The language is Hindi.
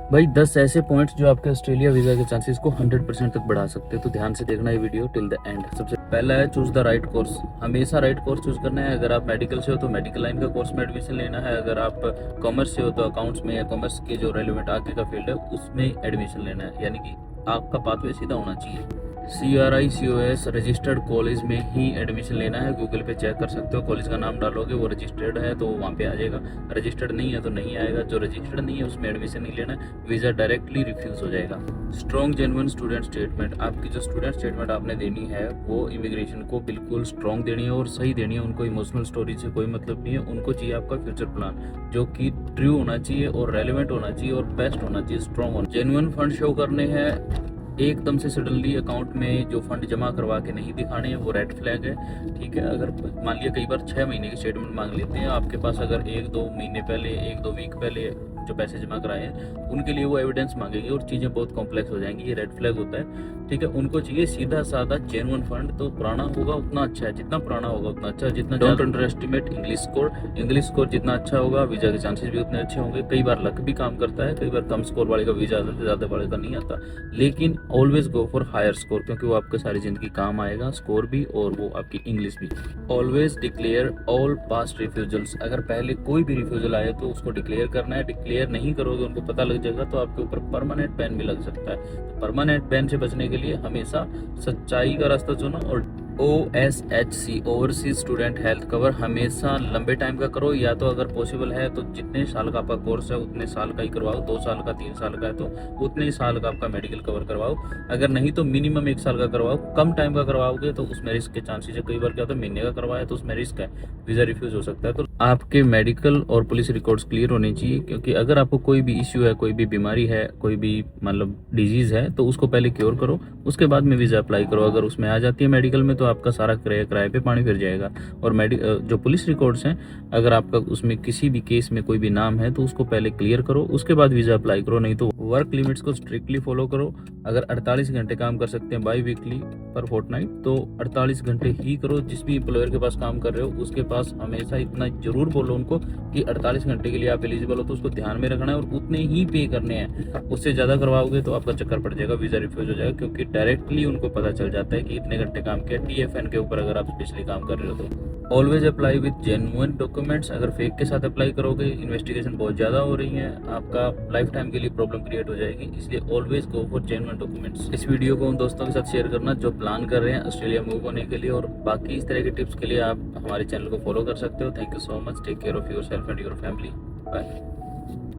भाई 10 ऐसे पॉइंट्स जो आपके ऑस्ट्रेलिया वीज़ा के चांसेस को 100% तक बढ़ा सकते हैं, तो ध्यान से देखना ये वीडियो टिल द एंड। सबसे पहला है चूज़ द राइट कोर्स। हमेशा राइट कोर्स चूज़ करना है। अगर आप मेडिकल से हो तो मेडिकल लाइन का कोर्स में एडमिशन लेना है। अगर आप कॉमर्स से हो तो अकाउंट्स में या कॉमर्स के जो रेलिवेंट आगे का फील्ड है उसमें एडमिशन लेना है, यानी कि आपका पाथवे सीधा होना चाहिए। CRICOS रजिस्टर्ड कॉलेज में ही एडमिशन लेना है। गूगल पे चेक कर सकते हो, कॉलेज का नाम डालोगे वो रजिस्टर्ड है तो वहाँ पे आ जाएगा, रजिस्टर्ड नहीं है तो नहीं आएगा। जो रजिस्टर्ड नहीं है उसमें एडमिशन नहीं लेना है, वीज़ा डायरेक्टली रिफ्यूज़ हो जाएगा। Strong genuine student statement. आपकी जो स्टूडेंट स्टेटमेंट आपने देनी है वो इमिग्रेशन को बिल्कुल स्ट्रॉन्ग देनी है और सही देनी है। उनको इमोशनल स्टोरी से कोई मतलब नहीं है, उनको चाहिए आपका फ्यूचर प्लान जो कि ट्रू होना चाहिए और रेलिवेंट होना चाहिए और बेस्ट होना चाहिए, स्ट्रॉन्ग होना। जेन्युइन फंड शो करने हैं। एकदम से सडनली अकाउंट में जो फंड जमा करवा के नहीं दिखाने हैं वो रेड फ्लैग है, ठीक है। अगर मान लिया कई बार 6 महीने की स्टेटमेंट मांग लेते हैं आपके पास, अगर 1-2 महीने पहले 1-2 वीक पहले जो पैसे जमा कराए हैं उनके लिए वो एविडेंस मांगेगी और चीज़ें बहुत कॉम्प्लेक्स हो जाएंगी, ये रेड फ्लैग होता है, ठीक है। उनको चाहिए सीधा साधा जेन्युइन फंड, तो पुराना होगा उतना अच्छा है, जितना पुराना होगा उतना अच्छा है। जितना don't under estimate English score जितना अच्छा होगा वीज़ा के चांसेस भी उतने अच्छे होंगे। कई बार लक भी काम करता है, कई बार कम स्कोर वाले का वीज़ा आता है, ज़्यादा वाले का नहीं आता, लेकिन always go for higher score क्योंकि वो आपके सारी जिंदगी काम आएगा, स्कोर भी और वो आपकी इंग्लिश भी। Always declare all past refusals. अगर पहले कोई भी रिफ्यूजल आए तो उसको डिक्लेयर करना है। डिक्लेयर नहीं करोगे उनको पता लग जाएगा तो आपके ऊपर परमानेंट बैन भी लग सकता है। तो परमानेंट बैन से बचने के लिए हमेशा सच्चाई का रास्ता चुनो। और OSHC overseas student health cover हमेशा लंबे टाइम का करो, या तो अगर पॉसिबल है तो जितने साल का आपका कोर्स है उतने साल का ही करवाओ। 2 साल का 3 साल का है तो उतने ही साल का आपका मेडिकल कवर करवाओ। अगर नहीं तो मिनिमम 1 साल का करवाओ। कम टाइम का करवाओगे तो उसमें रिस्क के चांसेस है। कई बार क्या होता है महीने का करवाया तो उसमें रिस्क है, वीज़ा रिफ्यूज हो सकता है। तो आपके मेडिकल और पुलिस रिकॉर्ड्स क्लियर होने चाहिए, क्योंकि अगर आपको कोई भी इश्यू है, कोई भी बीमारी है, कोई भी मतलब डिजीज़ है तो उसको पहले क्योर करो, उसके बाद में वीज़ा अप्लाई करो। अगर उसमें आ जाती है मेडिकल में तो आपका सारा किराए पे पानी फिर जाएगा। और जो पुलिस रिकॉर्ड्स हैं, अगर आपका उसमें किसी भी केस में कोई भी नाम है तो उसको पहले क्लियर करो, उसके बाद वीज़ा अप्लाई करो। नहीं तो वर्क लिमिट्स को स्ट्रिक्टली फॉलो करो। अगर 48 घंटे काम कर सकते हैं बाई वीकली पर फोर्टनाइट तो 48 घंटे ही करो। जिस भी एम्प्लॉयर के पास काम कर रहे हो उसके पास हमेशा इतना जरूर बोलो उनको कि 48 घंटे के लिए आप एलिजिबल हो, तो उसको ध्यान में रखना है और उतने ही पे करने हैं। उससे ज़्यादा करवाओगे तो आपका चक्कर पड़ जाएगा, वीज़ा रिफ्यूज हो जाएगा, क्योंकि डायरेक्टली उनको पता चल जाता है कि इतने घंटे काम किया TFN के ऊपर अगर आप स्पेशली काम कर रहे हो तो। Always apply with genuine documents. अगर फेक के साथ अप्लाई करोगे इन्वेस्टिगेशन बहुत ज़्यादा हो रही है, आपका लाइफ टाइम के लिए प्रॉब्लम क्रिएट हो जाएगी, इसलिए always go for genuine documents. इस वीडियो को उन दोस्तों के साथ शेयर करना जो प्लान कर रहे हैं ऑस्ट्रेलिया मूव होने के लिए, और बाकी इस तरह के टिप्स के लिए आप हमारे चैनल को फॉलो कर सकते हो। Thank you so much. Take care of yourself and your family. Bye.